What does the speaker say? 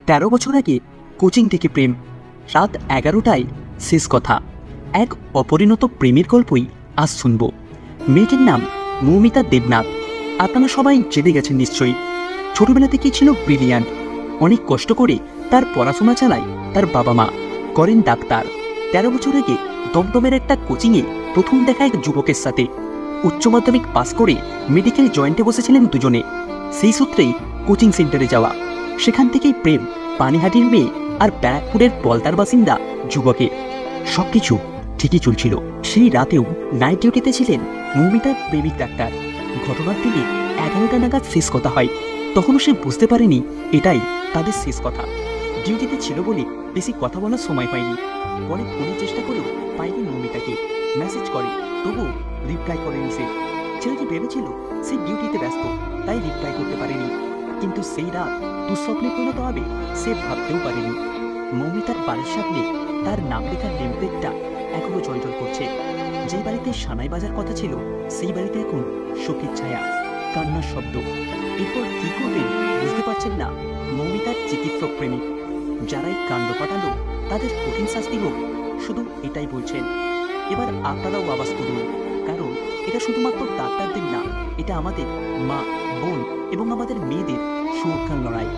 13 বছর আগে কোচিং থেকে প্রেম, রাত 11টায় শেষ কথা। এক অপরিণত প্রেমের গল্পই আজ শুনব। মেয়েটির নাম মৌমিতা দেবনাথ। আপনারা সবাই জেনে গেছেন নিশ্চয়ই। ছোটবেলা থেকেই ছিল ব্রিলিয়ান্ট। অনেক কষ্ট করে তার পড়াশোনা চালায় তার বাবা মা, করেন ডাক্তার। 13 বছর আগে দমদমের একটা কোচিংয়ে প্রথম দেখা এক যুবকের সাথে। উচ্চ মাধ্যমিক পাস করে মেডিকেল জয়েন্টে বসেছিলেন দুজনে। সেই সূত্রেই কোচিং সেন্টারে যাওয়া। সেখান থেকেই প্রেম পানিহাটির মেয়ে আর ব্যারাকপুরের পলতার বাসিন্দা যুবকের। সবকিছু ঠিকই চলছিল। সেই রাতেও নাইট ডিউটিতে ছিলেন মৌমিতার প্রেমিক ডাক্তার। ঘটনার দিনে 11টা নাগাদ শেষ কথা হয়। তখনও সে বুঝতে পারেনি এটাই তাদের শেষ কথা। ডিউটিতে ছিল বলে বেশি কথা বলার সময় হয়নি। পরে ফোনের চেষ্টা করেও পায়নি মৌমিতাকে। মেসেজ করে, তবুও রিপ্লাই করেনি সে। ছেলেটি ভেবেছিল সে ডিউটিতে ব্যস্ত, তাই রিপ্লাই করতে পারেনি। কিন্তু সেই রাত দুঃস্বপ্নে পরিণত হবে সে ভাবতেও পারেনি। মৌমিতার বাড়ির সামনে তার নাম লেখার নেমপ্লেটটা এখনো জলজল করছে। যে বাড়িতে সানাই বাজার কথা ছিল, সেই বাড়িতে এখন শোকের ছায়া, কান্নার শব্দ। এরপর কি করবেন বুঝতে পারছেন না মৌমিতার চিকিৎসক প্রেমিক। যারাই কাণ্ড পাঠালো তাদের কঠিন শাস্তি হোক, শুধু এটাই বলছেন। এবার আপনারাও আওয়াজ তুলুন, কারণ এটা শুধুমাত্র ডাক্তারদের না, এটা আমাদের মা, বোন এবং আমাদের মেয়েদের সুরক্ষার লড়াই।